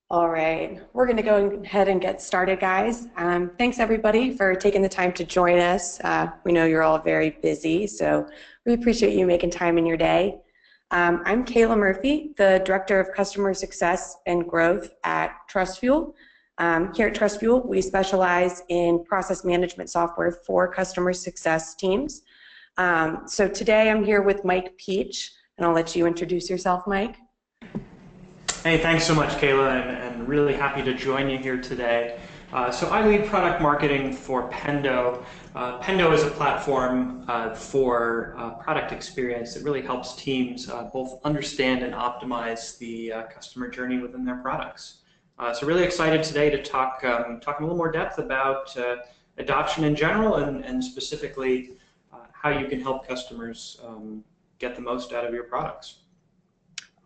All right, we're going to go ahead and get started, guys. Thanks, everybody, for taking the time to join us. We know you're all very busy, so we appreciate you making time in your day. I'm Kayla Murphy, the Director of Customer Success and Growth at TrustFuel. Here at TrustFuel, we specialize in process management software for customer success teams. So today I'm here with Mike Peach, and I'll let you introduce yourself, Mike. Hey, thanks so much, Kayla, and really happy to join you here today. So I lead product marketing for Pendo. Pendo is a platform for product experience that really helps teams both understand and optimize the customer journey within their products. So really excited today to talk in a little more depth about adoption in general and specifically how you can help customers get the most out of your products.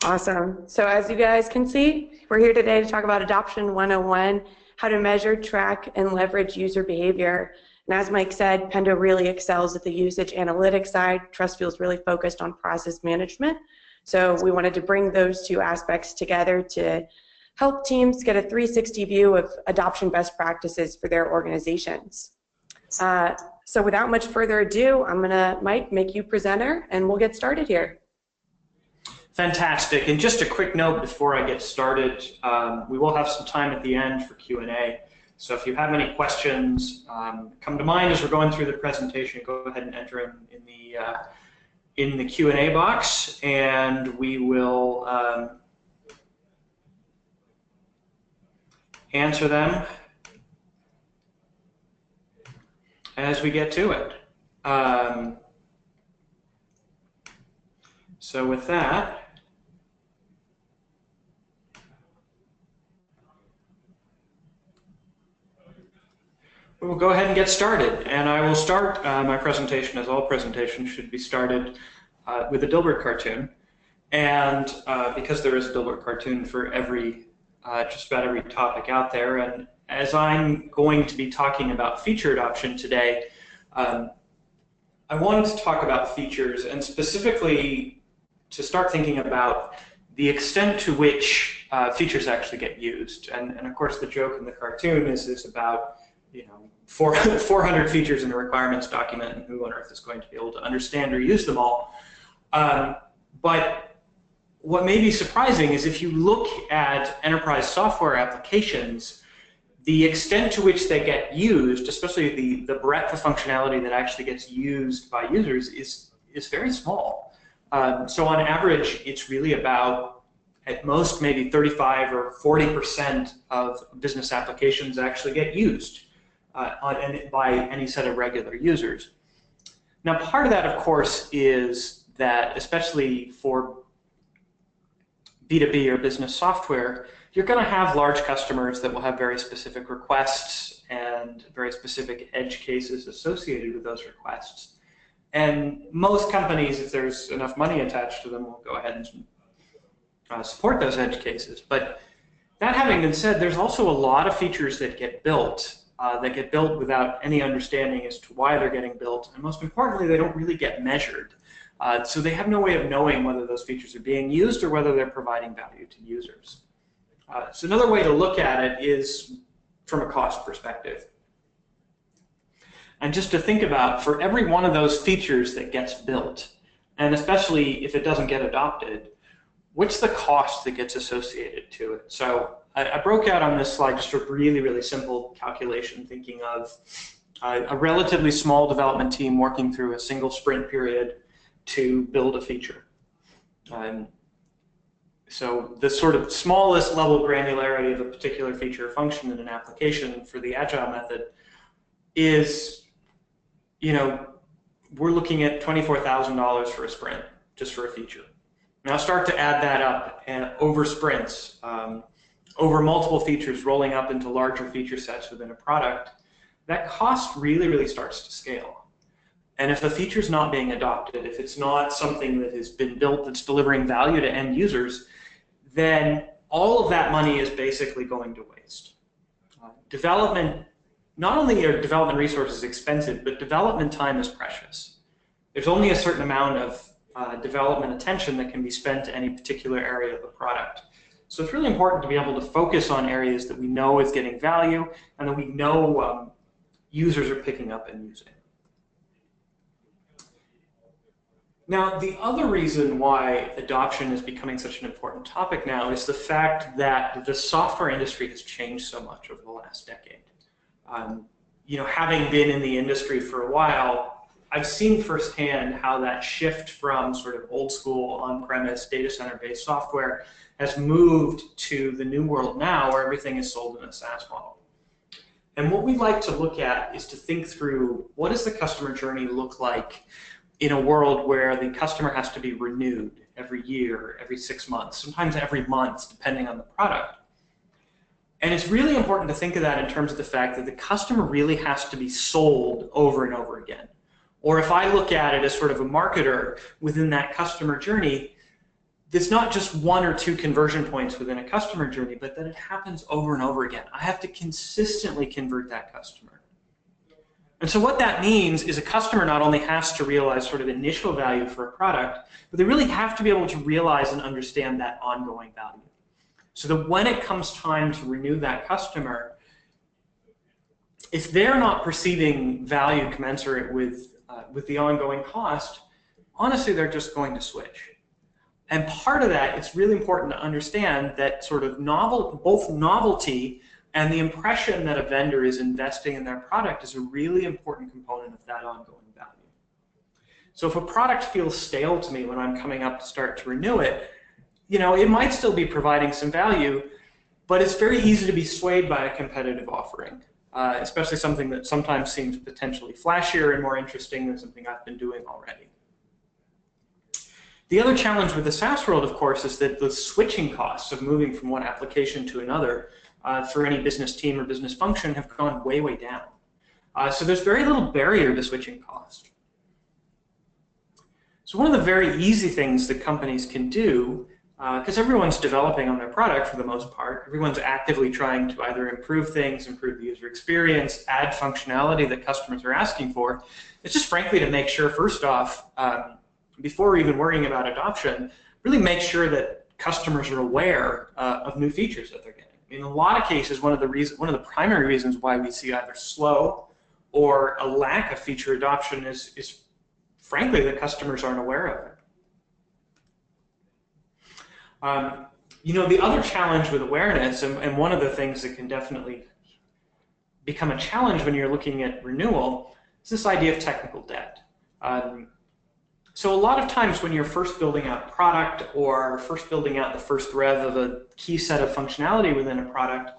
Awesome. So as you guys can see, we're here today to talk about Adoption 101, how to measure, track, and leverage user behavior. And as Mike said, Pendo really excels at the usage analytics side. TrustFuel is really focused on process management. So we wanted to bring those two aspects together to help teams get a 360 view of adoption best practices for their organizations. So without much further ado, I'm going to, Mike, make you presenter, and we'll get started here. Fantastic. And just a quick note before I get started, we will have some time at the end for Q&A. So if you have any questions come to mind as we're going through the presentation, go ahead and enter them in the Q&A box, and we will answer them as we get to it. So with that, we'll go ahead and get started. And I will start my presentation, as all presentations should be started, with a Dilbert cartoon. And because there is a Dilbert cartoon for just about every topic out there, and as I'm going to be talking about feature adoption today, I wanted to talk about features and specifically to start thinking about the extent to which features actually get used. And of course, the joke in the cartoon is about 400 features in a requirements document, and who on earth is going to be able to understand or use them all. But what may be surprising is if you look at enterprise software applications, the extent to which they get used, especially the breadth of functionality that actually gets used by users, is very small. So on average, it's really about, at most, maybe 35 or 40% of business applications actually get used by any set of regular users. Now, part of that, of course, is that, especially for B2B or business software, you're going to have large customers that will have very specific requests and very specific edge cases associated with those requests. And most companies, if there's enough money attached to them, will go ahead and support those edge cases. But that having been said, there's also a lot of features that get built without any understanding as to why they're getting built. And most importantly, they don't really get measured. So they have no way of knowing whether those features are being used or whether they're providing value to users. So another way to look at it is from a cost perspective. And just to think about, for every one of those features that gets built, and especially if it doesn't get adopted, what's the cost that gets associated to it? So I broke out on this slide just a really, really simple calculation, thinking of a relatively small development team working through a single sprint period to build a feature. So the sort of smallest level of granularity of a particular feature or function in an application for the Agile method is, we're looking at $24,000 for a sprint, just for a feature. Now start to add that up and over sprints, over multiple features rolling up into larger feature sets within a product, that cost really, really starts to scale. And if a feature is not being adopted, if it's not something that has been built that's delivering value to end users, then all of that money is basically going to waste. Development, not only are development resources expensive, but development time is precious. There's only a certain amount of development attention that can be spent to any particular area of the product. So it's really important to be able to focus on areas that we know is getting value and that we know users are picking up and using. Now, the other reason why adoption is becoming such an important topic now is the fact that the software industry has changed so much over the last decade. You know, having been in the industry for a while, I've seen firsthand how that shift from sort of old school on-premise data center-based software has moved to the new world now where everything is sold in a SaaS model. And what we'd like to look at is to think through what does the customer journey look like in a world where the customer has to be renewed every year, every 6 months, sometimes every month, depending on the product. And it's really important to think of that in terms of the fact that the customer really has to be sold over and over again. Or if I look at it as sort of a marketer within that customer journey, it's not just 1 or 2 conversion points within a customer journey, but that it happens over and over again. I have to consistently convert that customer. And so what that means is a customer not only has to realize sort of initial value for a product, but they really have to be able to realize and understand that ongoing value. So that when it comes time to renew that customer, if they're not perceiving value commensurate with the ongoing cost, honestly, they're just going to switch. And part of that, it's really important to understand that sort of both novelty and the impression that a vendor is investing in their product is a really important component of that ongoing value. So if a product feels stale to me when I'm coming up to start to renew it, you know, it might still be providing some value, but it's very easy to be swayed by a competitive offering, especially something that sometimes seems potentially flashier and more interesting than something I've been doing already. The other challenge with the SaaS world, of course, is that the switching costs of moving from one application to another for any business team or business function have gone way, way down. So there's very little barrier to switching cost. So one of the very easy things that companies can do, because everyone's developing on their product for the most part, everyone's actively trying to either improve things, improve the user experience, add functionality that customers are asking for, it's just frankly to make sure, first off, before even worrying about adoption, really make sure that customers are aware of new features that they're getting. In a lot of cases, one of the primary reasons why we see either slow or a lack of feature adoption is frankly that customers aren't aware of it. You know, the other challenge with awareness, and one of the things that can definitely become a challenge when you're looking at renewal, is this idea of technical debt. So a lot of times when you're first building out a product or first building out the first rev of a key set of functionality within a product,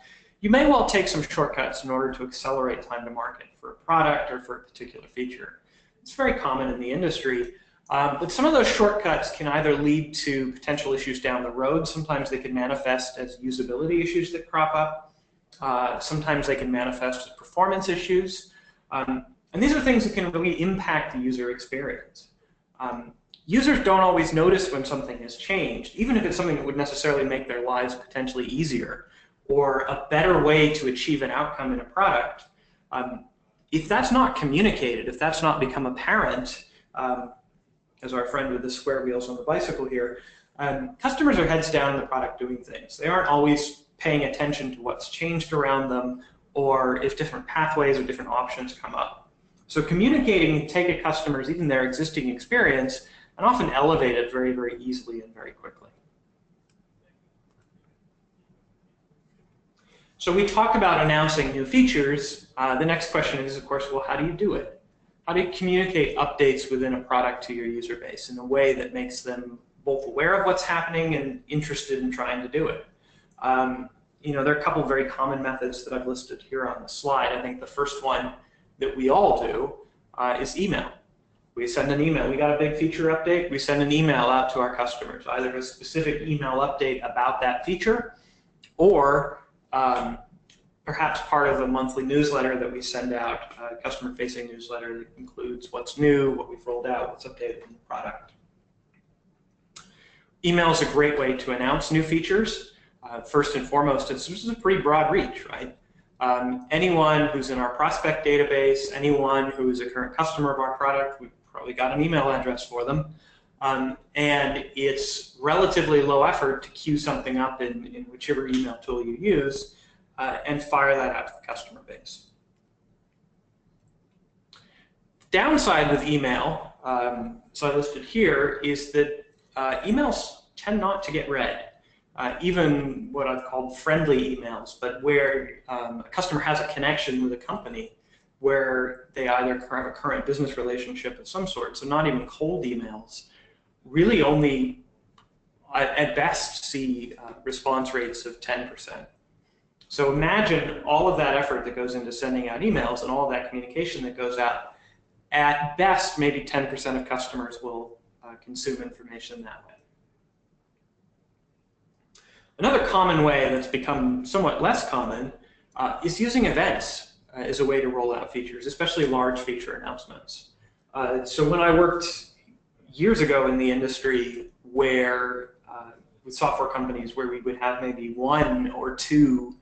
you may well take some shortcuts in order to accelerate time to market for a product or for a particular feature. It's very common in the industry, but some of those shortcuts can either lead to potential issues down the road. Sometimes they can manifest as usability issues that crop up. Sometimes they can manifest as performance issues. And these are things that can really impact the user experience. Users don't always notice when something has changed, even if it's something that would necessarily make their lives potentially easier or a better way to achieve an outcome in a product. If that's not communicated, if that's not become apparent, as our friend with the square wheels on the bicycle here, customers are heads down in the product doing things. They aren't always paying attention to what's changed around them or if different pathways or different options come up. So communicating can take a customer's, even their existing experience, and often elevate it very, very easily and very quickly. So we talk about announcing new features. The next question is, of course, well, how do you do it? How do you communicate updates within a product to your user base in a way that makes them both aware of what's happening and interested in trying to do it? You know, there are a couple of very common methods that I've listed here on the slide. I think the first one that we all do is email. We send an email. We got a big feature update. We send an email out to our customers, either a specific email update about that feature or perhaps part of a monthly newsletter that we send out, a customer-facing newsletter that includes what's new, what we've rolled out, what's updated in the product. Email is a great way to announce new features. First and foremost, this is a pretty broad reach, right? Anyone who's in our prospect database, anyone who's a current customer of our product, we've probably got an email address for them. and it's relatively low effort to queue something up in whichever email tool you use and fire that out to the customer base. The downside with email, so I listed here, is that emails tend not to get read. Even what I've called friendly emails, but where a customer has a connection with a company where they either have a current business relationship of some sort, so not even cold emails, really only at best see response rates of 10%. So imagine all of that effort that goes into sending out emails and all of that communication that goes out. At best, maybe 10% of customers will consume information that way. Another common way that's become somewhat less common is using events as a way to roll out features, especially large feature announcements. So when I worked years ago in the industry where, with software companies where we would have maybe 1 or 2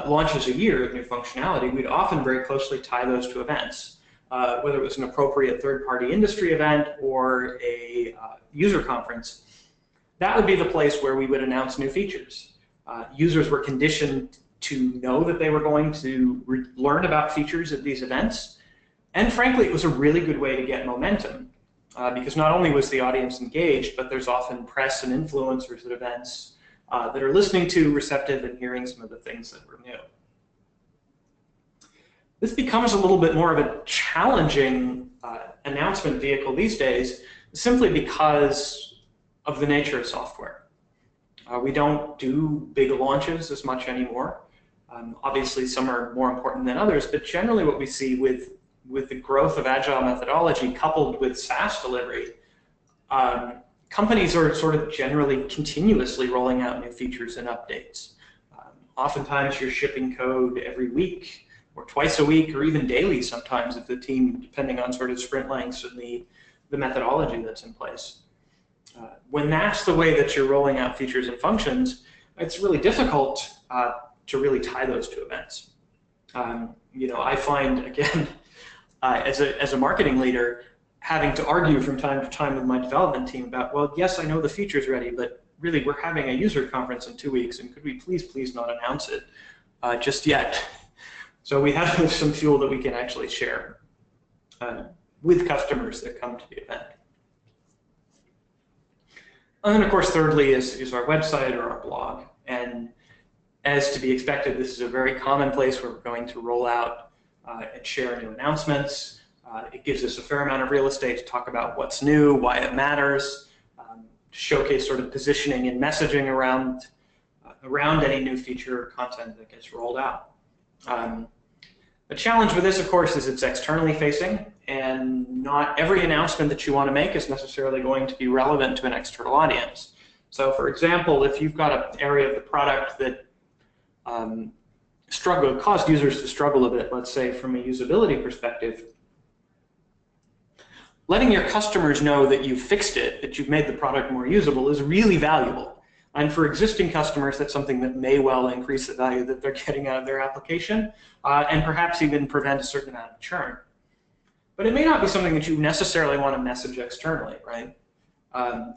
launches a year of new functionality, we'd often very closely tie those to events, whether it was an appropriate third-party industry event or a user conference. That would be the place where we would announce new features. Users were conditioned to know that they were going to learn about features at these events. And frankly, it was a really good way to get momentum because not only was the audience engaged, but there's often press and influencers at events that are listening to, receptive, and hearing some of the things that were new. This becomes a little bit more of a challenging announcement vehicle these days, simply because of the nature of software. We don't do big launches as much anymore. Obviously, some are more important than others, but generally what we see with the growth of agile methodology coupled with SaaS delivery, companies are sort of generally continuously rolling out new features and updates. Oftentimes you're shipping code every week or twice a week or even daily sometimes if the team, depending on sort of sprint lengths and the methodology that's in place. When that's the way that you're rolling out features and functions, it's really difficult to really tie those to events. You know, I find, again, as a marketing leader, having to argue from time to time with my development team about, well, yes, I know the feature's ready, but really we're having a user conference in 2 weeks, and could we please not announce it just yet? So we have some fuel that we can actually share with customers that come to the event. And then, of course, thirdly is our website or our blog. And as to be expected, this is a very common place where we're going to roll out and share new announcements. It gives us a fair amount of real estate to talk about what's new, why it matters, to showcase sort of positioning and messaging around any new feature or content that gets rolled out. The challenge with this, of course, is it's externally facing, and not every announcement that you want to make is necessarily going to be relevant to an external audience. So, for example, if you've got an area of the product that caused users to struggle a bit, let's say from a usability perspective, letting your customers know that you've fixed it, that you've made the product more usable, is really valuable. And for existing customers, that's something that may well increase the value that they're getting out of their application, and perhaps even prevent a certain amount of churn. But it may not be something that you necessarily want to message externally, right?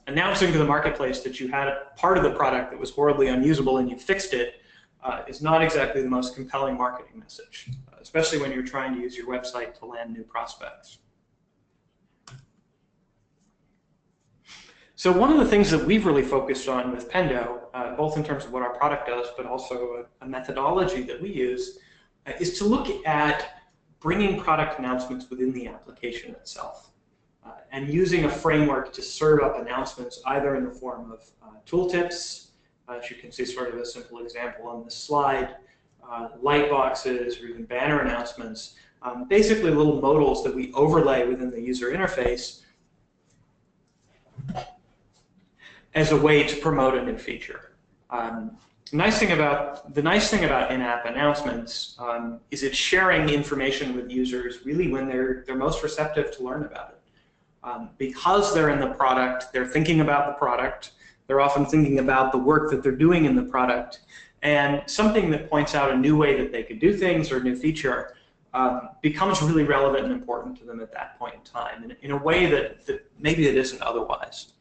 Announcing to the marketplace that you had a part of the product that was horribly unusable and you fixed it is not exactly the most compelling marketing message, especially when you're trying to use your website to land new prospects. So one of the things that we've really focused on with Pendo, both in terms of what our product does, but also a methodology that we use, is to look at bringing product announcements within the application itself, and using a framework to serve up announcements either in the form of tooltips, as you can see sort of a simple example on this slide, light boxes, or even banner announcements, basically little modals that we overlay within the user interface as a way to promote a new feature. The nice thing about in-app announcements is it's sharing information with users really when they're most receptive to learn about it. Because they're in the product, they're thinking about the product, they're often thinking about the work that they're doing in the product, and something that points out a new way that they could do things or a new feature becomes really relevant and important to them at that point in time, in a way that maybe it isn't otherwise.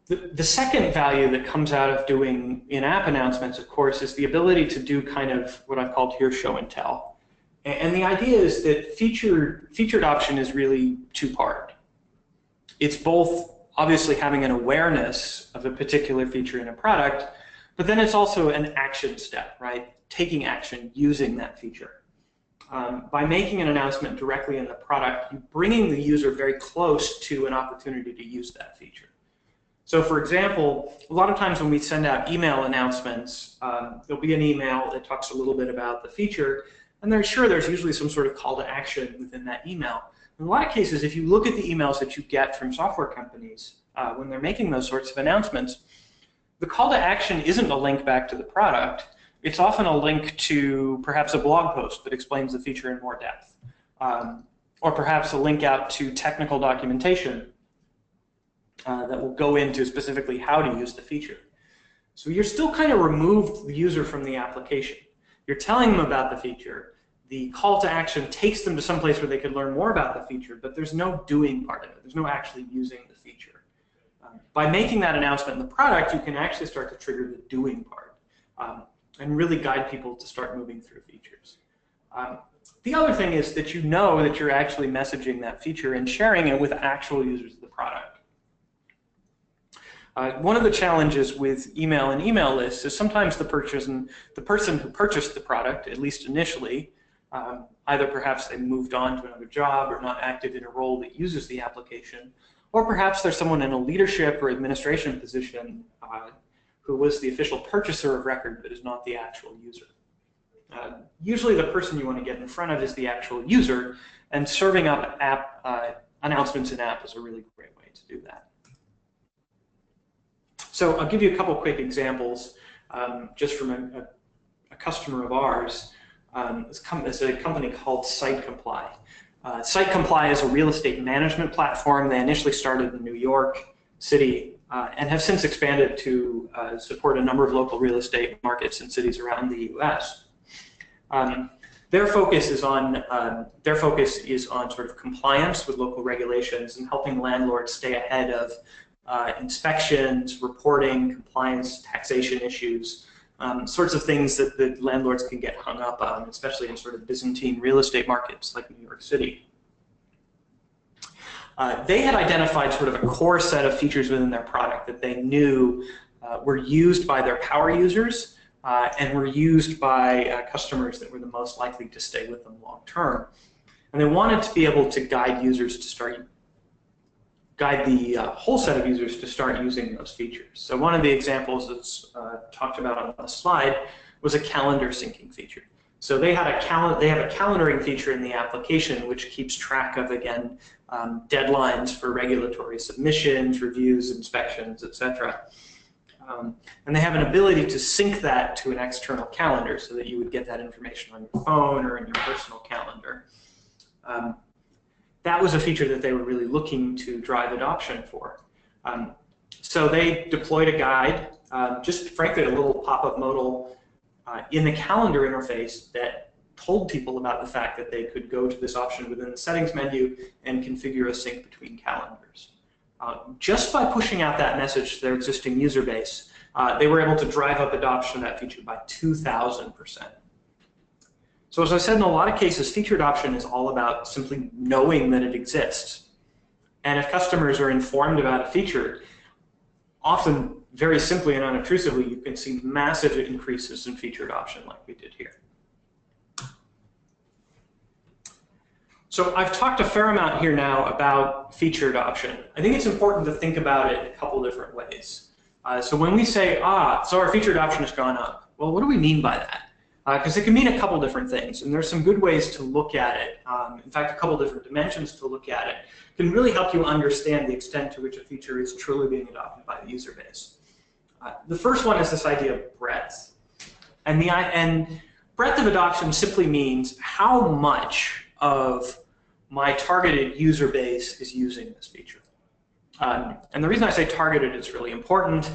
The second value that comes out of doing in-app announcements, of course, is the ability to do kind of what I've called here show and tell. And the idea is that feature adoption is really two-part. It's both obviously having an awareness of a particular feature in a product, but then it's also an action step, right? Taking action using that feature. By making an announcement directly in the product, you're bringing the user very close to an opportunity to use that feature. So for example, a lot of times when we send out email announcements, there'll be an email that talks a little bit about the feature, and there's usually some sort of call to action within that email. In a lot of cases, if you look at the emails that you get from software companies when they're making those sorts of announcements, the call to action isn't a link back to the product. It's often a link to perhaps a blog post that explains the feature in more depth, or perhaps a link out to technical documentation that will go into specifically how to use the feature. So you're still kind of removed the user from the application. You're telling them about the feature. The call to action takes them to some place where they could learn more about the feature, but there's no doing part of it. There's no actually using the feature. By making that announcement in the product, you can actually start to trigger the doing part and really guide people to start moving through features. The other thing is that you know that you're actually messaging that feature and sharing it with actual users of the product. One of the challenges with email and email lists is sometimes the person who purchased the product, at least initially, either perhaps they moved on to another job or not active in a role that uses the application, or perhaps there's someone in a leadership or administration position who was the official purchaser of record but is not the actual user. Usually the person you want to get in front of is the actual user, and serving up app announcements in app is a really great way to do that. So I'll give you a couple quick examples just from a customer of ours. It's a company called SiteComply. SiteComply is a real estate management platform. They initially started in New York City and have since expanded to support a number of local real estate markets in cities around the U.S. Their focus is on sort of compliance with local regulations and helping landlords stay ahead of inspections, reporting, compliance, taxation issues, sorts of things that the landlords can get hung up on, especially in sort of Byzantine real estate markets like New York City. They had identified sort of a core set of features within their product that they knew were used by their power users and were used by customers that were the most likely to stay with them long term. And they wanted to be able to guide the whole set of users to start using those features. So one of the examples that's talked about on the slide was a calendar syncing feature. So they have a calendaring feature in the application which keeps track of, again, deadlines for regulatory submissions, reviews, inspections, etc. And they have an ability to sync that to an external calendar so that you would get that information on your phone or in your personal calendar. That was a feature that they were really looking to drive adoption for. So they deployed a guide, just frankly a little pop-up modal in the calendar interface that told people about the fact that they could go to this option within the settings menu and configure a sync between calendars. Just by pushing out that message to their existing user base, they were able to drive up adoption of that feature by 2,000%. So as I said, in a lot of cases, feature adoption is all about simply knowing that it exists. And if customers are informed about a feature, often very simply and unobtrusively, you can see massive increases in feature adoption like we did here. So I've talked a fair amount here now about feature adoption. I think it's important to think about it in a couple different ways. So when we say, so our feature adoption has gone up, well, what do we mean by that? Because it can mean a couple different things, and there's some good ways to look at it. In fact, a couple different dimensions to look at it can really help you understand the extent to which a feature is truly being adopted by the user base. The first one is this idea of breadth. And breadth of adoption simply means how much of my targeted user base is using this feature. And the reason I say targeted is really important.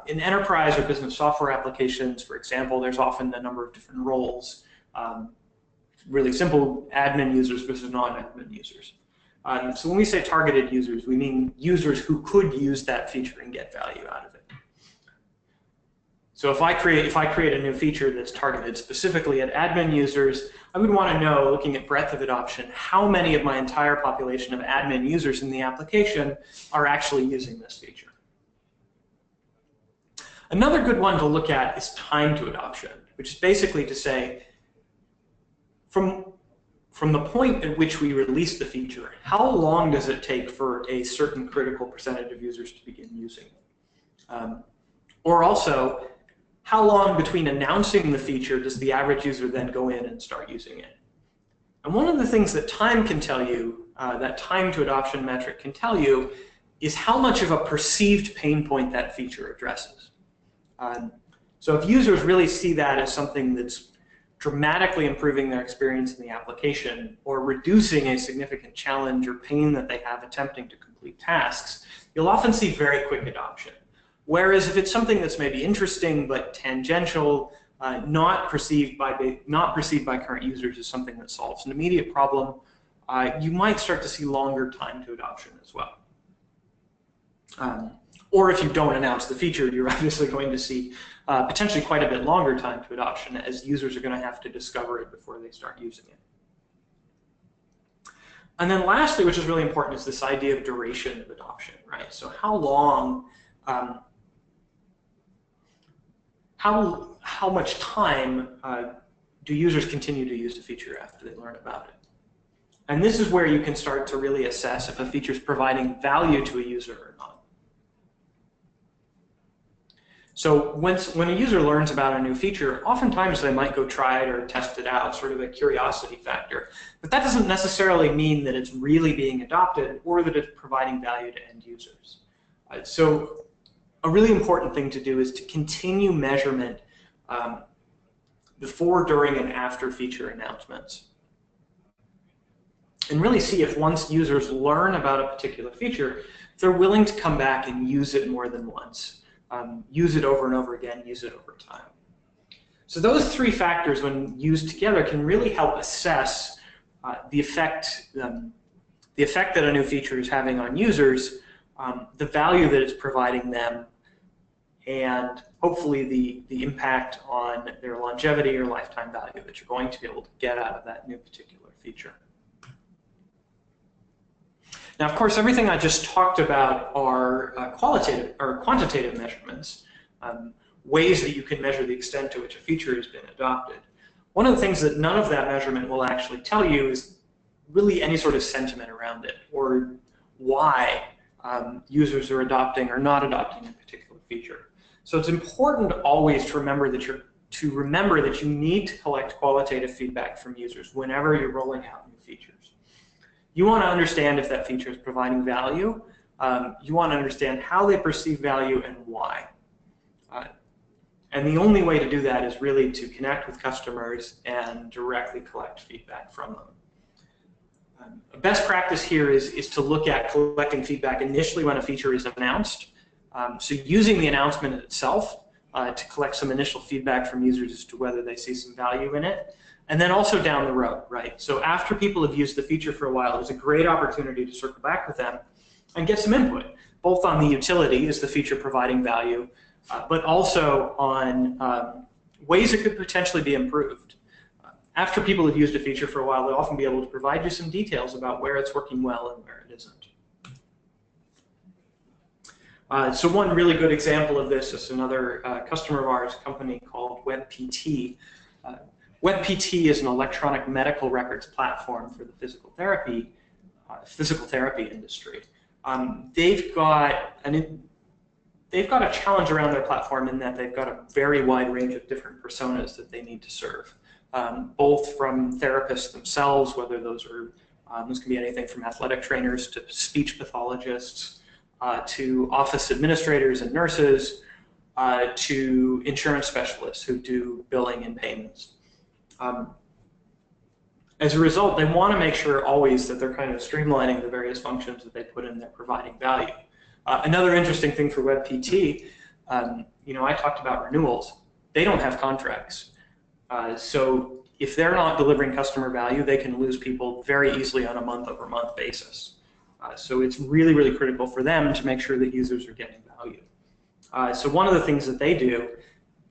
In enterprise or business software applications, for example, there's often a number of different roles. really simple admin users versus non-admin users. So when we say targeted users, we mean users who could use that feature and get value out of it. So if I create a new feature that's targeted specifically at admin users, I would want to know, looking at breadth of adoption, how many of my entire population of admin users in the application are actually using this feature. Another good one to look at is time to adoption, which is basically to say, from the point at which we release the feature, how long does it take for a certain critical percentage of users to begin using it? Or also, how long between announcing the feature does the average user then go in and start using it? And one of the things that time can tell you, that time to adoption metric can tell you, is how much of a perceived pain point that feature addresses. So if users really see that as something that's dramatically improving their experience in the application or reducing a significant challenge or pain that they have attempting to complete tasks, you'll often see very quick adoption. Whereas if it's something that's maybe interesting but tangential, not perceived by current users as something that solves an immediate problem, you might start to see longer time to adoption as well. Or if you don't announce the feature, you're obviously going to see potentially quite a bit longer time to adoption, as users are going to have to discover it before they start using it. And then lastly, which is really important, is this idea of duration of adoption, right? So how long, how much time do users continue to use the feature after they learn about it? And this is where you can start to really assess if a feature is providing value to a user or not. So when a user learns about a new feature, oftentimes they might go try it or test it out, sort of a curiosity factor. But that doesn't necessarily mean that it's really being adopted or that it's providing value to end users. So a really important thing to do is to continue measurement before, during, and after feature announcements. And really see if once users learn about a particular feature, they're willing to come back and use it more than once. Use it over and over again, use it over time. So those three factors, when used together, can really help assess the effect that a new feature is having on users, the value that it's providing them, and hopefully the impact on their longevity or lifetime value that you're going to be able to get out of that new particular feature. Now, of course, everything I just talked about are qualitative or quantitative measurements, ways that you can measure the extent to which a feature has been adopted. One of the things that none of that measurement will actually tell you is really any sort of sentiment around it, or why users are adopting or not adopting a particular feature. So it's important always to remember that you need to collect qualitative feedback from users whenever you're rolling out new features. You want to understand if that feature is providing value. You want to understand how they perceive value and why. And the only way to do that is really to connect with customers and directly collect feedback from them. A best practice here is to look at collecting feedback initially when a feature is announced. So using the announcement itself to collect some initial feedback from users as to whether they see some value in it. And then also down the road, right? So after people have used the feature for a while, there's a great opportunity to circle back with them and get some input, both on the utility, is the feature providing value, but also on ways it could potentially be improved. After people have used a feature for a while, they'll often be able to provide you some details about where it's working well and where it isn't. So one really good example of this is another customer of ours, a company called WebPT. WebPT is an electronic medical records platform for the physical therapy industry. They've got a challenge around their platform in that they've got a very wide range of different personas that they need to serve, both from therapists themselves, whether those can be anything from athletic trainers to speech pathologists, to office administrators and nurses, to insurance specialists who do billing and payments. As a result, they want to make sure always that they're kind of streamlining the various functions that they put in there, providing value. Another interesting thing for WebPT, I talked about renewals. They don't have contracts. So if they're not delivering customer value, they can lose people very easily on a month-over-month basis. So it's really, really critical for them to make sure that users are getting value. So one of the things that they do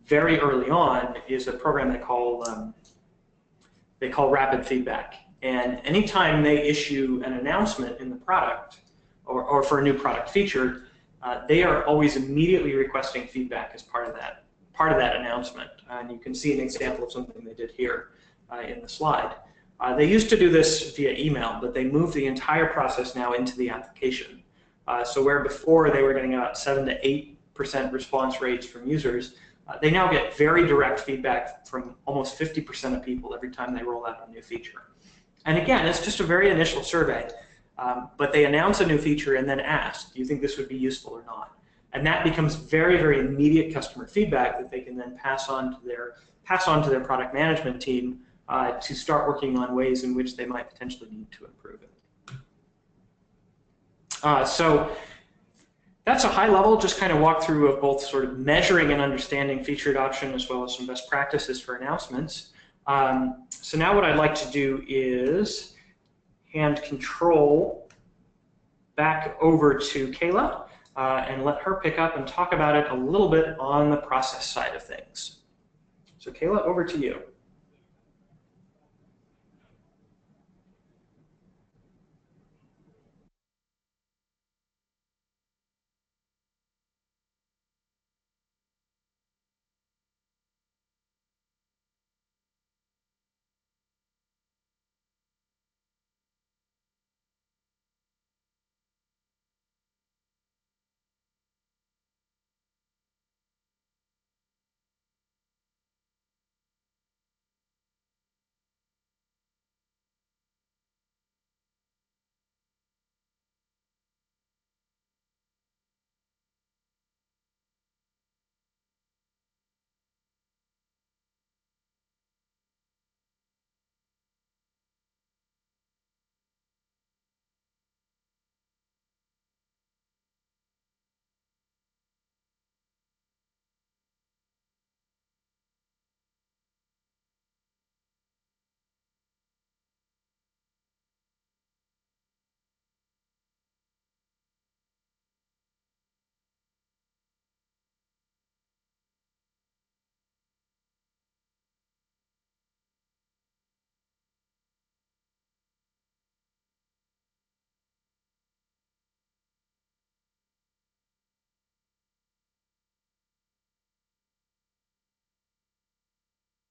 very early on is a program they call rapid feedback. And anytime they issue an announcement in the product or for a new product feature, they are always immediately requesting feedback as part of that announcement. And you can see an example of something they did here in the slide. They used to do this via email, but they moved the entire process now into the application. So where before they were getting about 7 to 8% response rates from users, they now get very direct feedback from almost 50% of people every time they roll out a new feature. And again, it's just a very initial survey, but they announce a new feature and then ask, do you think this would be useful or not? And that becomes very, very immediate customer feedback that they can then pass on to their product management team to start working on ways in which they might potentially need to improve it. So that's a high level, just kind of walkthrough of both sort of measuring and understanding feature adoption as well as some best practices for announcements. So now what I'd like to do is hand control back over to Kayla and let her pick up and talk about it a little bit on the process side of things. So Kayla, over to you.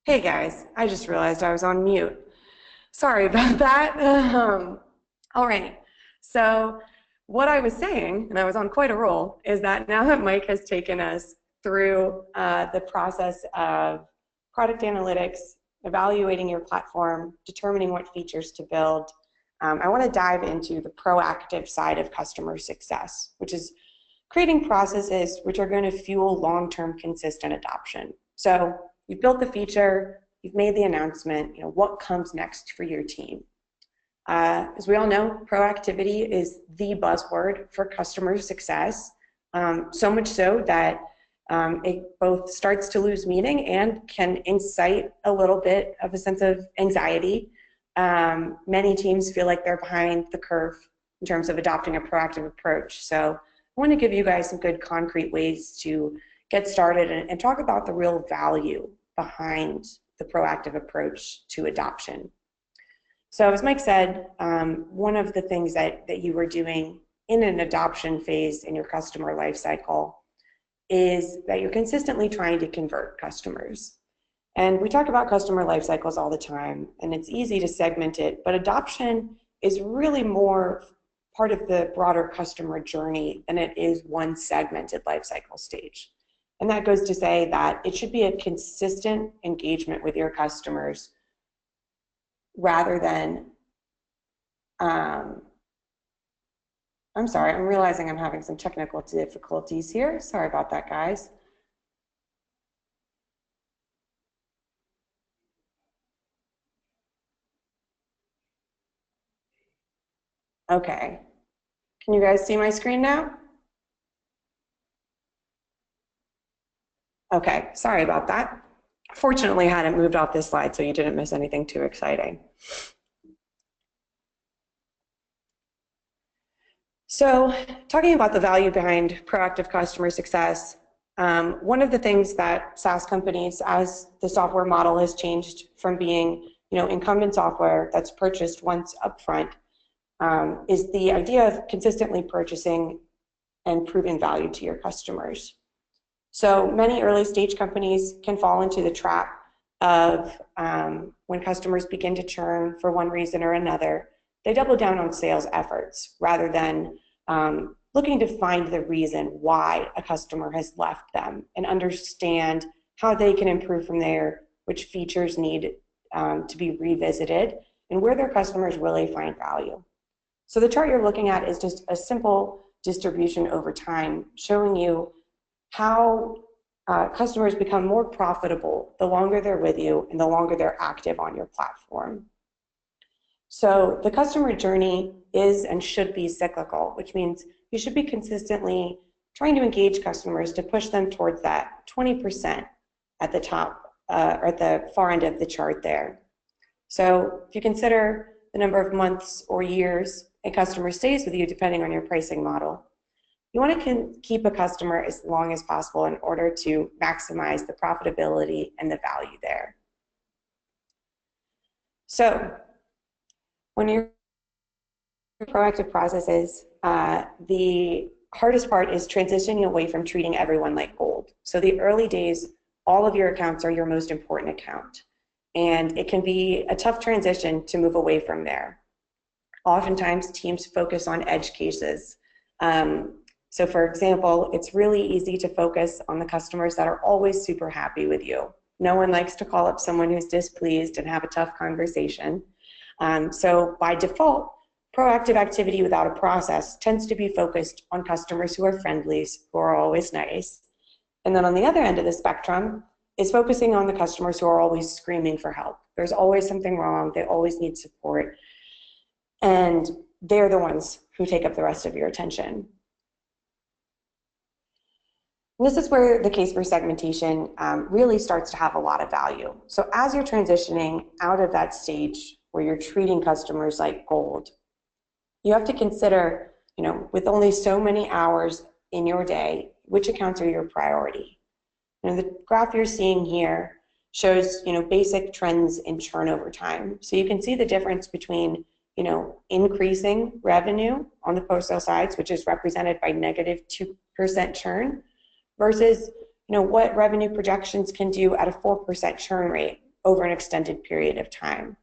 Hey guys, I just realized I was on mute. Sorry about that. All right, so what I was saying, and I was on quite a roll, is that now that Mike has taken us through the process of product analytics, evaluating your platform, determining what features to build, I want to dive into the proactive side of customer success, which is creating processes which are going to fuel long-term consistent adoption. So you've built the feature, you've made the announcement, what comes next for your team? As we all know, proactivity is the buzzword for customer success, so much so that it both starts to lose meaning and can incite a little bit of a sense of anxiety. Many teams feel like they're behind the curve in terms of adopting a proactive approach. So I want to give you guys some good concrete ways to get started and talk about the real value behind the proactive approach to adoption. So as Mike said, one of the things that you were doing in an adoption phase in your customer lifecycle is that you're consistently trying to convert customers. And we talk about customer life cycles all the time, and it's easy to segment it, but adoption is really more part of the broader customer journey than it is one segmented life cycle stage. And that goes to say that it should be a consistent engagement with your customers rather than, I'm sorry, I'm realizing I'm having some technical difficulties here. Sorry about that, guys. Okay, can you guys see my screen now? Okay, sorry about that. Fortunately, I hadn't moved off this slide, so you didn't miss anything too exciting. So talking about the value behind proactive customer success, one of the things that SaaS companies, as the software model has changed from being incumbent software that's purchased once upfront, is the idea of consistently purchasing and proving value to your customers. So many early stage companies can fall into the trap of when customers begin to churn for one reason or another, they double down on sales efforts rather than looking to find the reason why a customer has left them and understand how they can improve from there, which features need to be revisited, and where their customers really find value. So the chart you're looking at is just a simple distribution over time, showing you how customers become more profitable the longer they're with you and the longer they're active on your platform. So the customer journey is and should be cyclical, which means you should be consistently trying to engage customers to push them towards that 20% at the top or at the far end of the chart there. So if you consider the number of months or years a customer stays with you, depending on your pricing model, you want to keep a customer as long as possible in order to maximize the profitability and the value there. So when you're proactive processes, the hardest part is transitioning away from treating everyone like gold. So the early days, all of your accounts are your most important account. And it can be a tough transition to move away from there. Oftentimes, teams focus on edge cases. So for example, it's really easy to focus on the customers that are always super happy with you. No one likes to call up someone who's displeased and have a tough conversation. So by default, proactive activity without a process tends to be focused on customers who are friendly, who are always nice. And then on the other end of the spectrum is focusing on the customers who are always screaming for help. There's always something wrong, they always need support, and they're the ones who take up the rest of your attention. And this is where the case for segmentation really starts to have a lot of value. So as you're transitioning out of that stage where you're treating customers like gold, you have to consider, with only so many hours in your day, which accounts are your priority. The graph you're seeing here shows, basic trends in churn over time. So you can see the difference between, increasing revenue on the post-sale sides, which is represented by negative 2% churn, versus, what revenue projections can do at a 4% churn rate over an extended period of time.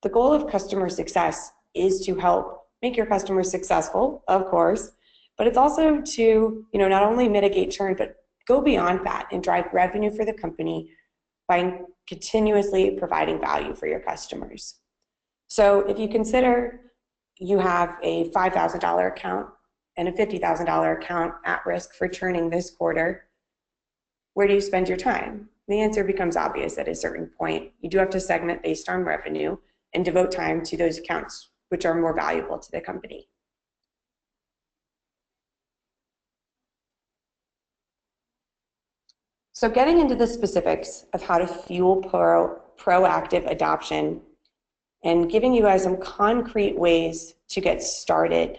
The goal of customer success is to help make your customers successful, of course, but it's also to, not only mitigate churn, but go beyond that and drive revenue for the company by continuously providing value for your customers. So if you consider you have a $5,000 account and a $50,000 account at risk for churning this quarter, where do you spend your time? The answer becomes obvious at a certain point. You do have to segment based on revenue and devote time to those accounts which are more valuable to the company. So getting into the specifics of how to fuel proactive adoption and giving you guys some concrete ways to get started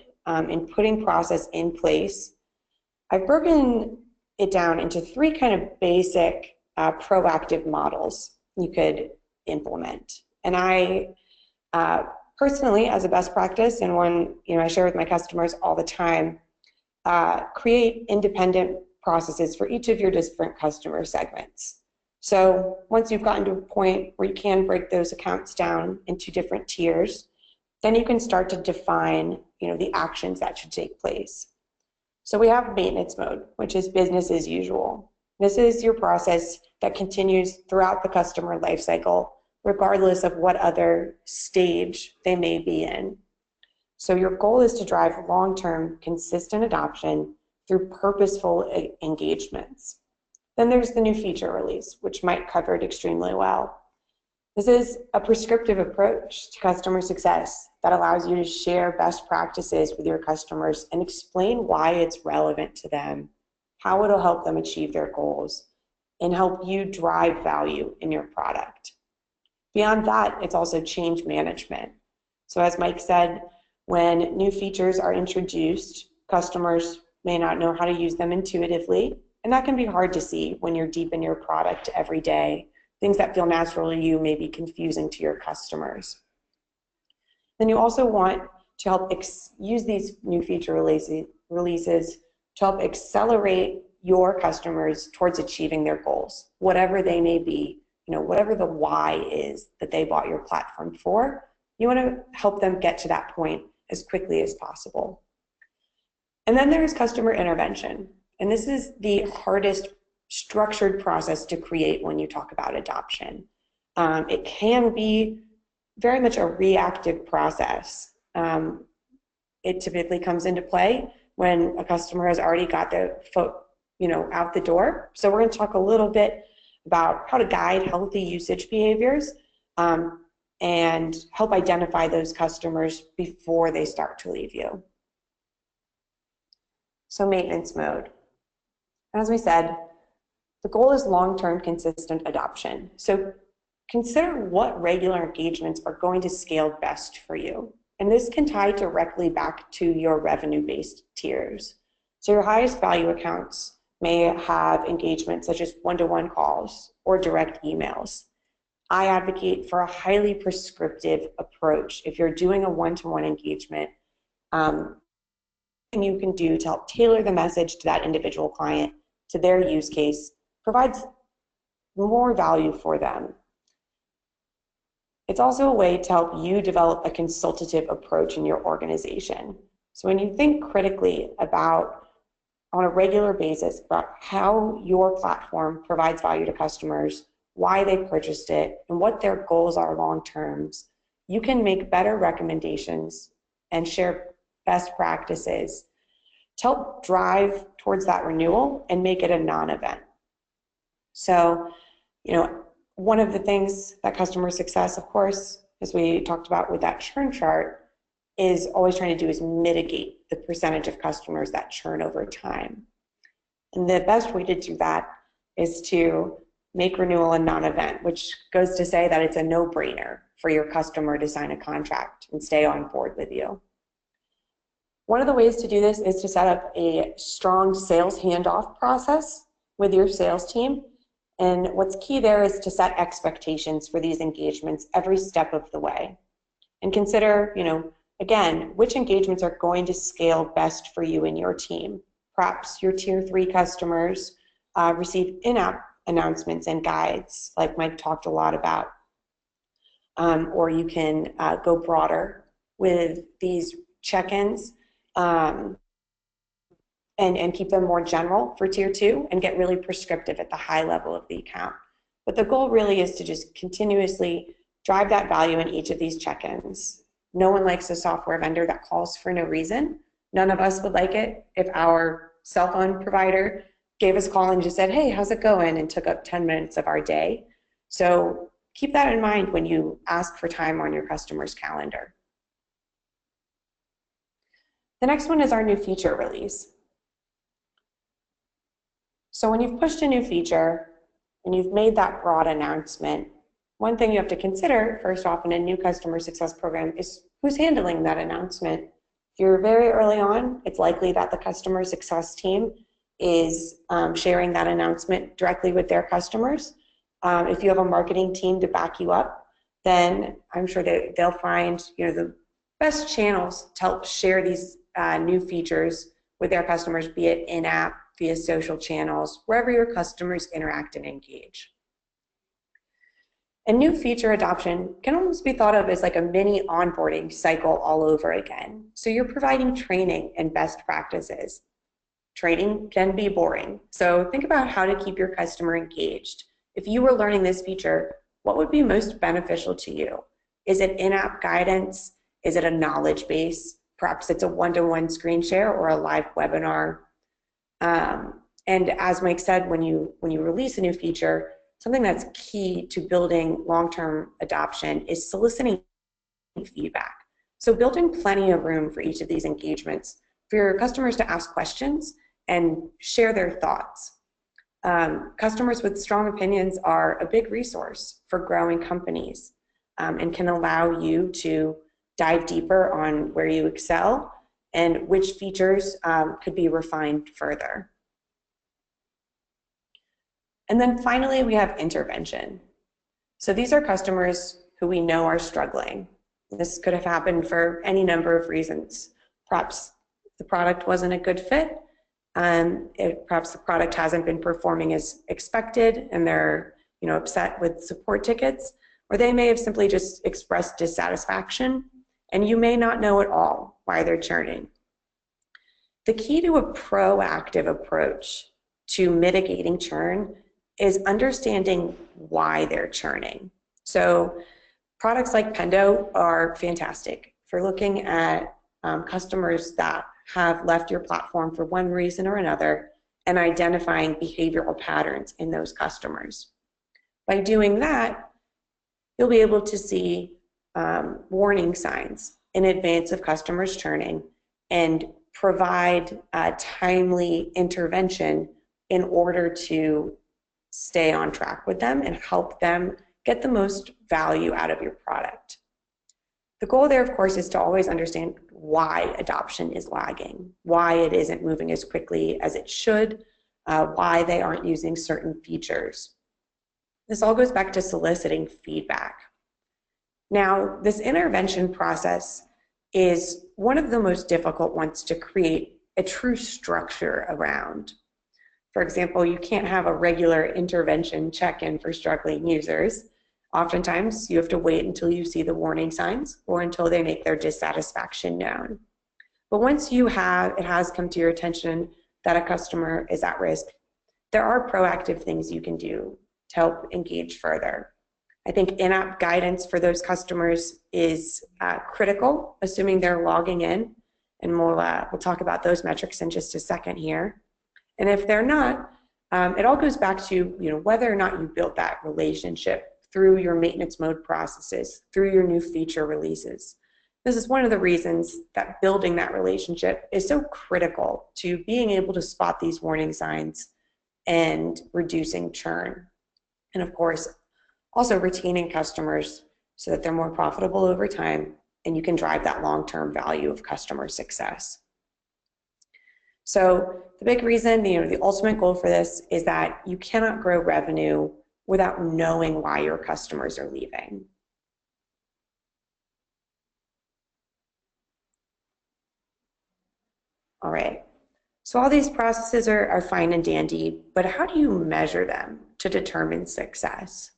in putting process in place, I've broken it down into 3 kind of basic proactive models you could implement. And I personally, as a best practice, and one I share with my customers all the time, create independent processes for each of your different customer segments. So once you've gotten to a point where you can break those accounts down into different tiers, then you can start to define the actions that should take place. So we have maintenance mode, which is business as usual. This is your process that continues throughout the customer lifecycle, regardless of what other stage they may be in. So your goal is to drive long-term, consistent adoption through purposeful engagements. Then there's the new feature release, which Mike covered extremely well. This is a prescriptive approach to customer success that allows you to share best practices with your customers and explain why it's relevant to them, how it'll help them achieve their goals, and help you drive value in your product. Beyond that, it's also change management. So as Mike said, when new features are introduced, customers may not know how to use them intuitively, and that can be hard to see when you're deep in your product every day. Things that feel natural to you may be confusing to your customers. Then you also want to help use these new feature releases to help accelerate your customers towards achieving their goals, whatever they may be, whatever the why is that they bought your platform for. You want to help them get to that point as quickly as possible. And then there's customer intervention. And this is the hardest structured process to create when you talk about adoption. It can be very much a reactive process. It typically comes into play when a customer has already got the foot, out the door. So we're going to talk a little bit about how to guide healthy usage behaviors and help identify those customers before they start to leave you. So maintenance mode. As we said, the goal is long-term consistent adoption. So consider what regular engagements are going to scale best for you. And this can tie directly back to your revenue-based tiers. So your highest value accounts may have engagements such as one-to-one calls or direct emails. I advocate for a highly prescriptive approach. If you're doing a one-to-one engagement, you can do to help tailor the message to that individual client, to their use case, provides more value for them. It's also a way to help you develop a consultative approach in your organization. So when you think critically about, on a regular basis, about how your platform provides value to customers, why they purchased it, and what their goals are long term, you can make better recommendations and share best practices to help drive towards that renewal and make it a non-event. So, one of the things that customer success, of course, as we talked about with that churn chart, is always trying to do is mitigate the percentage of customers that churn over time. And the best way to do that is to make renewal a non-event, which goes to say that it's a no-brainer for your customer to sign a contract and stay on board with you. One of the ways to do this is to set up a strong sales handoff process with your sales team. And what's key there is to set expectations for these engagements every step of the way. And consider, again, which engagements are going to scale best for you and your team. Perhaps your tier 3 customers receive in-app announcements and guides, like Mike talked a lot about. Or you can go broader with these check-ins and keep them more general for tier 2 and get really prescriptive at the high level of the account. But the goal really is to just continuously drive that value in each of these check-ins. No one likes a software vendor that calls for no reason. None of us would like it if our cell phone provider gave us a call and just said, hey, how's it going? And took up 10 minutes of our day. So keep that in mind when you ask for time on your customer's calendar. The next one is our new feature release. So when you've pushed a new feature and you've made that broad announcement, one thing you have to consider, first off, in a new customer success program is who's handling that announcement. If you're very early on, it's likely that the customer success team is sharing that announcement directly with their customers. If you have a marketing team to back you up, then I'm sure that they'll find the best channels to help share these new features with their customers, be it in-app, via social channels, wherever your customers interact and engage. And new feature adoption can almost be thought of as like a mini onboarding cycle all over again. So you're providing training and best practices. Training can be boring. So think about how to keep your customer engaged. If you were learning this feature, what would be most beneficial to you? Is it in-app guidance? Is it a knowledge base? Perhaps it's a one-to-one screen share or a live webinar. And as Mike said, when you release a new feature, something that's key to building long-term adoption is soliciting feedback. So building plenty of room for each of these engagements for your customers to ask questions and share their thoughts. Customers with strong opinions are a big resource for growing companies, and can allow you to dive deeper on where you excel and which features could be refined further. And then finally, we have intervention. So these are customers who we know are struggling. This could have happened for any number of reasons. Perhaps the product wasn't a good fit. Perhaps the product hasn't been performing as expected and they're upset with support tickets, or they may have simply just expressed dissatisfaction and you may not know at all why they're churning. The key to a proactive approach to mitigating churn is understanding why they're churning. So products like Pendo are fantastic for looking at customers that have left your platform for one reason or another and identifying behavioral patterns in those customers. By doing that, you'll be able to see warning signs in advance of customers churning and provide timely intervention in order to stay on track with them and help them get the most value out of your product. The goal there, of course, is to always understand why adoption is lagging, why it isn't moving as quickly as it should, why they aren't using certain features. This all goes back to soliciting feedback. Now, this intervention process is one of the most difficult ones to create a true structure around. For example, you can't have a regular intervention check-in for struggling users. Oftentimes, you have to wait until you see the warning signs or until they make their dissatisfaction known. But once it has come to your attention that a customer is at risk, there are proactive things you can do to help engage further. I think in-app guidance for those customers is critical, assuming they're logging in, and we'll talk about those metrics in just a second here. And if they're not, it all goes back to whether or not you built that relationship through your maintenance mode processes, through your new feature releases. This is one of the reasons that building that relationship is so critical to being able to spot these warning signs and reducing churn. And of course, also retaining customers so that they're more profitable over time and you can drive that long-term value of customer success. So the big reason, the ultimate goal for this is that you cannot grow revenue without knowing why your customers are leaving. All right, so all these processes are fine and dandy, but how do you measure them to determine success?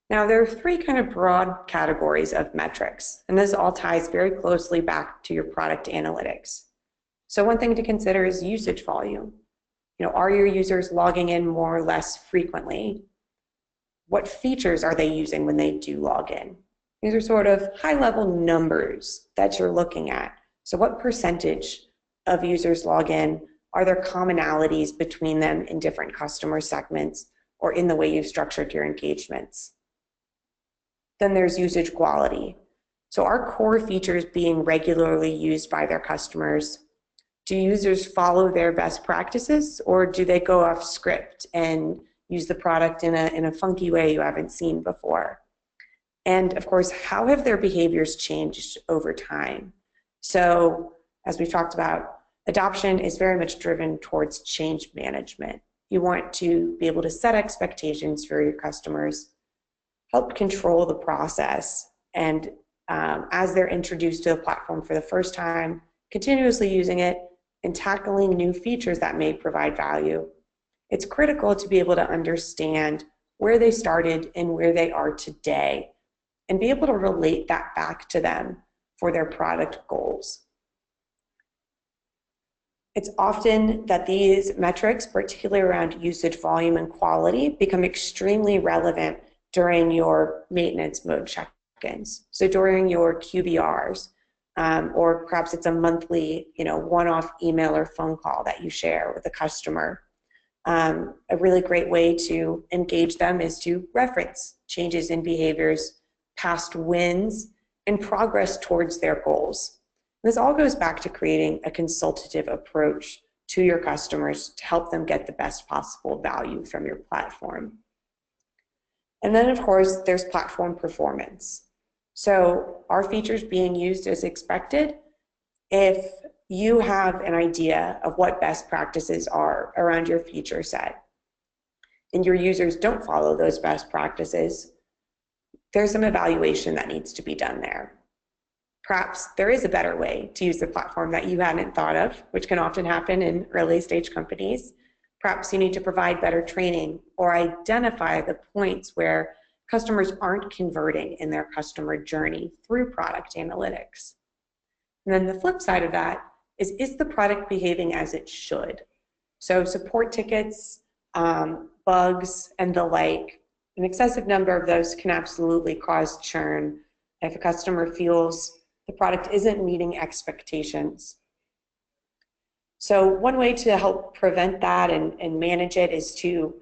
Now, there are three kind of broad categories of metrics, and this all ties very closely back to your product analytics. So one thing to consider is usage volume. Are your users logging in more or less frequently? What features are they using when they do log in? These are sort of high-level numbers that you're looking at. So what percentage of users log in? Are there commonalities between them in different customer segments or in the way you've structured your engagements? Then there's usage quality. So are core features being regularly used by their customers? Do users follow their best practices, or do they go off script and use the product in a funky way you haven't seen before? And of course, how have their behaviors changed over time? So as we've talked about, adoption is very much driven towards change management. You want to be able to set expectations for your customers, help control the process, and as they're introduced to the platform for the first time, continuously using it and tackling new features that may provide value. It's critical to be able to understand where they started and where they are today and be able to relate that back to them for their product goals. It's often that these metrics, particularly around usage volume and quality, become extremely relevant during your maintenance mode check-ins. So during your QBRs, or perhaps it's a monthly, one-off email or phone call that you share with a customer. A really great way to engage them is to reference changes in behaviors, past wins, and progress towards their goals. This all goes back to creating a consultative approach to your customers to help them get the best possible value from your platform. And then, of course, there's platform performance. So are features being used as expected? If you have an idea of what best practices are around your feature set and your users don't follow those best practices, there's some evaluation that needs to be done there. Perhaps there is a better way to use the platform that you hadn't thought of, which can often happen in early stage companies. Perhaps you need to provide better training or identify the points where customers aren't converting in their customer journey through product analytics. And then the flip side of that is the product behaving as it should? So support tickets, bugs, and the like, an excessive number of those can absolutely cause churn if a customer feels the product isn't meeting expectations. So one way to help prevent that and manage it is to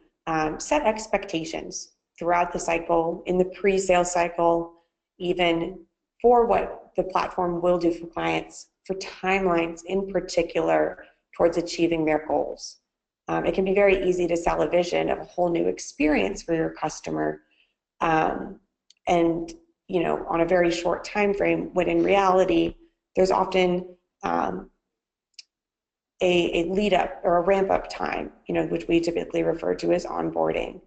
set expectations throughout the cycle, in the pre-sale cycle, even for what the platform will do for clients, for timelines in particular towards achieving their goals. It can be very easy to sell a vision of a whole new experience for your customer, and on a very short time frame, when in reality there's often a lead up or a ramp up time, which we typically refer to as onboarding,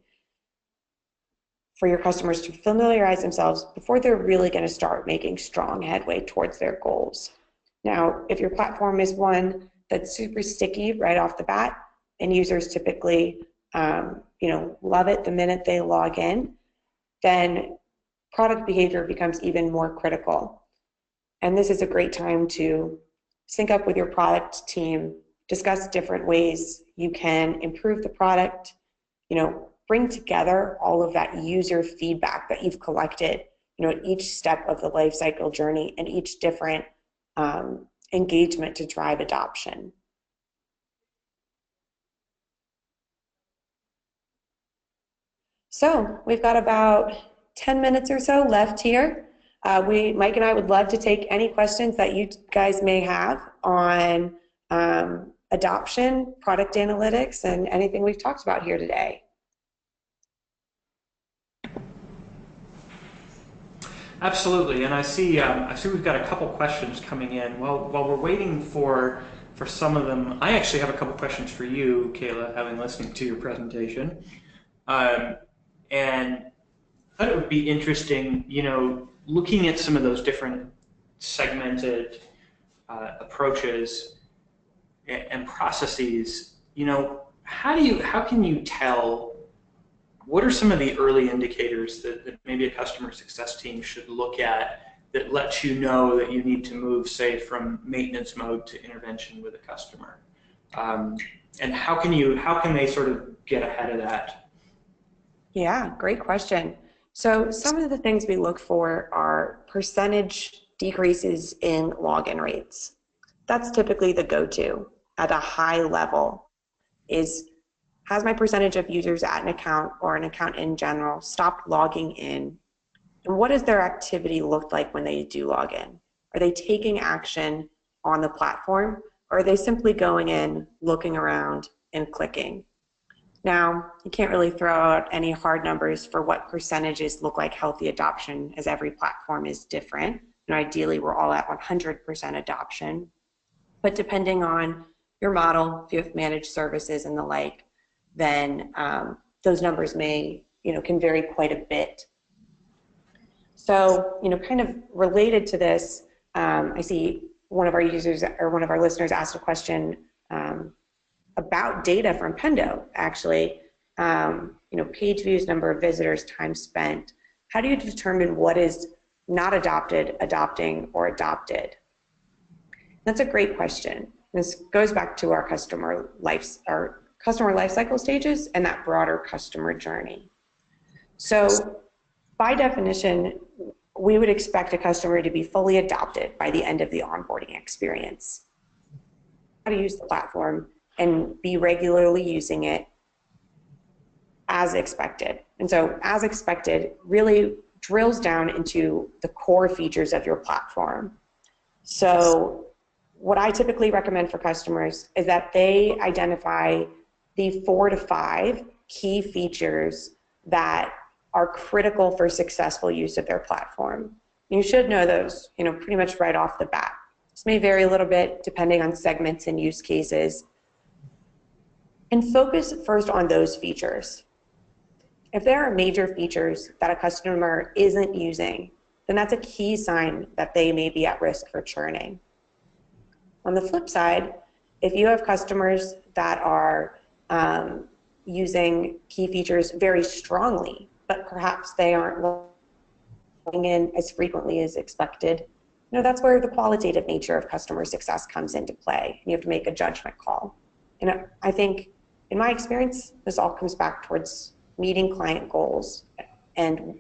for your customers to familiarize themselves before they're really going to start making strong headway towards their goals. Now, if your platform is one that's super sticky right off the bat, and users typically love it the minute they log in, then product behavior becomes even more critical. And this is a great time to sync up with your product team, discuss different ways you can improve the product, bring together all of that user feedback that you've collected, at each step of the life cycle journey and each different engagement to drive adoption. So we've got about 10 minutes or so left here. Mike and I would love to take any questions that you guys may have on adoption, product analytics, and anything we've talked about here today. Absolutely, and I see we've got a couple questions coming in. While we're waiting for some of them, I actually have a couple questions for you, Kayla, having listened to your presentation. And I thought it would be interesting, looking at some of those different segmented approaches and processes. How can you tell? What are some of the early indicators that maybe a customer success team should look at that lets you know that you need to move, say, from maintenance mode to intervention with a customer? And how can they sort of get ahead of that? Yeah, great question. So some of the things we look for are percentage decreases in login rates. That's typically the go-to at a high level. Has my percentage of users at an account or an account in general stopped logging in? And what does their activity look like when they do log in? Are they taking action on the platform, or are they simply going in, looking around, and clicking? Now, you can't really throw out any hard numbers for what percentages look like healthy adoption, as every platform is different. And ideally, we're all at 100% adoption. But depending on your model, if you have managed services and the like, then those numbers can vary quite a bit. So, kind of related to this, I see one of our users or one of our listeners asked a question about data from Pendo, actually. Page views, number of visitors, time spent. How do you determine what is not adopted, adopting, or adopted? That's a great question. This goes back to our customer lifecycle stages and that broader customer journey. So by definition, we would expect a customer to be fully adopted by the end of the onboarding experience. How to use the platform and be regularly using it as expected. And so as expected really drills down into the core features of your platform. So what I typically recommend for customers is that they identify the 4 to 5 key features that are critical for successful use of their platform. You should know those, pretty much right off the bat. This may vary a little bit depending on segments and use cases. And focus first on those features. If there are major features that a customer isn't using, then that's a key sign that they may be at risk for churning. On the flip side, if you have customers that are using key features very strongly, but perhaps they aren't logging in as frequently as expected, that's where the qualitative nature of customer success comes into play. You have to make a judgment call. And I think, in my experience, this all comes back towards meeting client goals and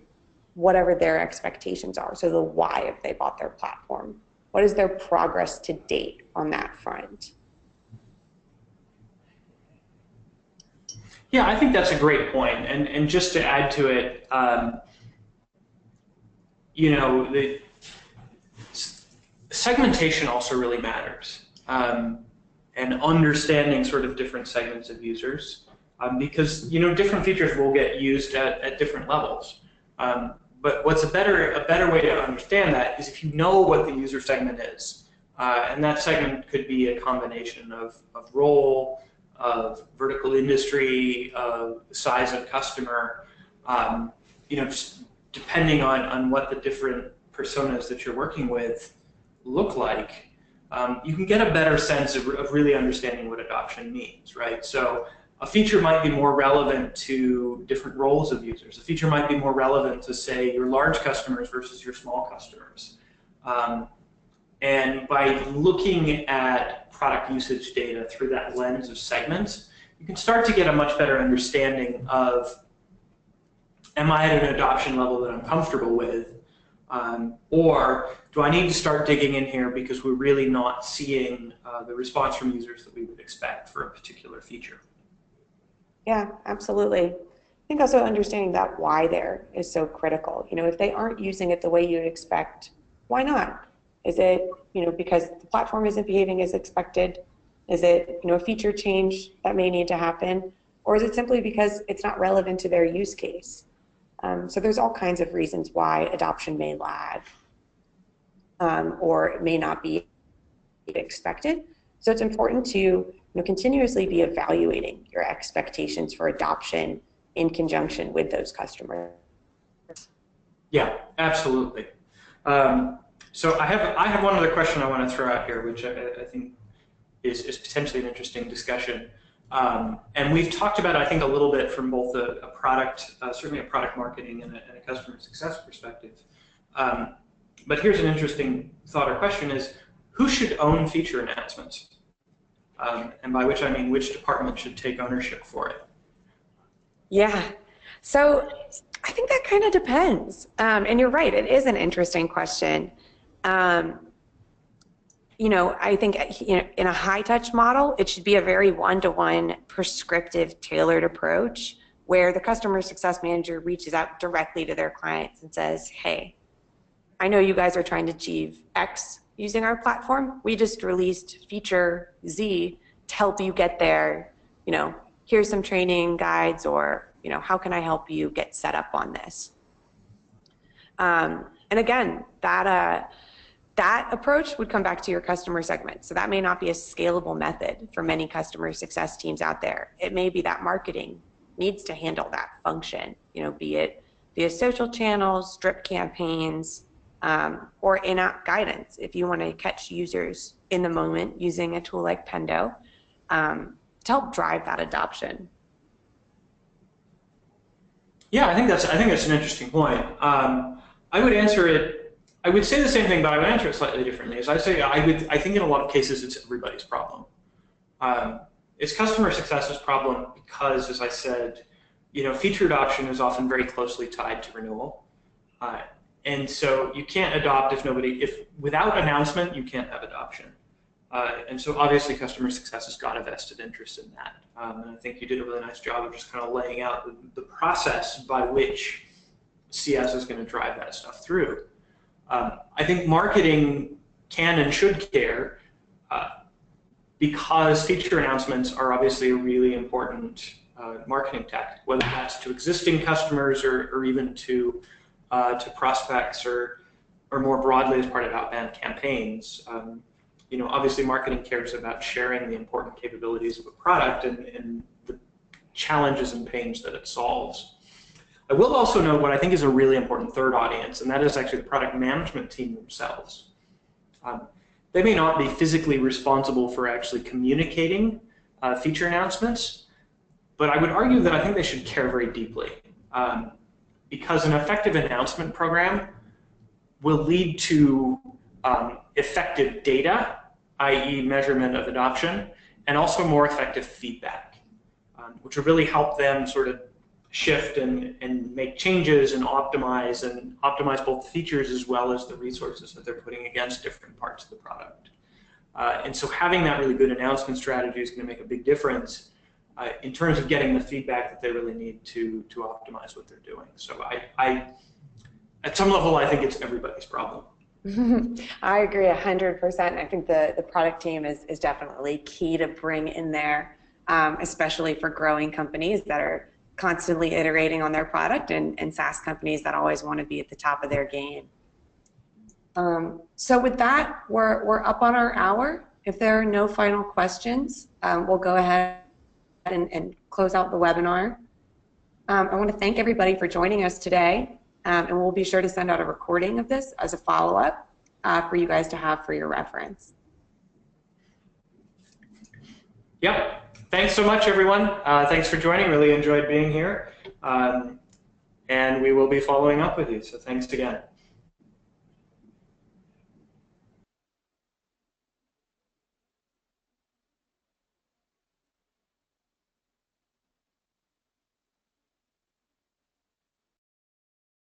whatever their expectations are. So the why if they bought their platform. What is their progress to date on that front? Yeah, I think that's a great point. And just to add to it, the segmentation also really matters. And understanding sort of different segments of users, because different features will get used at different levels. But what's a better way to understand that is if you know what the user segment is, and that segment could be a combination of role, of vertical industry, of size of customer, just depending on what the different personas that you're working with look like. You can get a better sense of really understanding what adoption means, right? So a feature might be more relevant to different roles of users. A feature might be more relevant to, say, your large customers versus your small customers. And by looking at product usage data through that lens of segments, you can start to get a much better understanding of, am I at an adoption level that I'm comfortable with? Or do I need to start digging in here because we're really not seeing the response from users that we would expect for a particular feature? Yeah, absolutely. I think also understanding that why there is so critical. If they aren't using it the way you'd expect, why not? Is it, because the platform isn't behaving as expected? Is it, a feature change that may need to happen? Or is it simply because it's not relevant to their use case? So there's all kinds of reasons why adoption may lag or it may not be expected. So it's important to continuously be evaluating your expectations for adoption in conjunction with those customers. Yeah, absolutely. So I have one other question I want to throw out here, which I think is potentially an interesting discussion. And we've talked about, I think, a little bit from both a product, certainly a product marketing and a customer success perspective. But here's an interesting thought or question is, who should own feature announcements? And by which I mean, which department should take ownership for it? Yeah. So I think that kind of depends. And you're right, it is an interesting question. I think in a high-touch model, it should be a very one-to-one, prescriptive, tailored approach where the customer success manager reaches out directly to their clients and says, hey, I know you guys are trying to achieve X using our platform. We just released feature Z to help you get there. Here's some training guides, or how can I help you get set up on this? And again, that approach would come back to your customer segment. So that may not be a scalable method for many customer success teams out there. It may be that marketing needs to handle that function, be it via social channels, drip campaigns, or in-app guidance if you want to catch users in the moment using a tool like Pendo to help drive that adoption. Yeah, I think that's an interesting point. I would answer it. I would say the same thing, but I would answer it slightly differently. As I say, I think in a lot of cases it's everybody's problem. It's customer success's problem because, as I said, feature adoption is often very closely tied to renewal. And so you can't adopt if without announcement, you can't have adoption. And so obviously customer success has got a vested interest in that. And I think you did a really nice job of just kind of laying out the process by which CS is going to drive that stuff through. I think marketing can and should care because feature announcements are obviously a really important marketing tactic, whether that's to existing customers or even to prospects or more broadly as part of outbound campaigns. Obviously marketing cares about sharing the important capabilities of a product and the challenges and pains that it solves. I will also note what I think is a really important third audience, and that is actually the product management team themselves. They may not be physically responsible for actually communicating feature announcements, but I would argue that I think they should care very deeply, because an effective announcement program will lead to effective data, i.e. measurement of adoption, and also more effective feedback, which will really help them sort of shift and make changes and optimize both the features as well as the resources that they're putting against different parts of the product. And so having that really good announcement strategy is going to make a big difference in terms of getting the feedback that they really need to optimize what they're doing. So I at some level, I think it's everybody's problem. I agree 100%. I think the product team is definitely key to bring in there, especially for growing companies that are constantly iterating on their product and SaaS companies that always want to be at the top of their game. So with that, we're up on our hour. If there are no final questions, we'll go ahead and close out the webinar. I want to thank everybody for joining us today, and we'll be sure to send out a recording of this as a follow-up for you guys to have for your reference. Yep. Thanks so much, everyone. Thanks for joining. Really enjoyed being here. And we will be following up with you. So thanks again.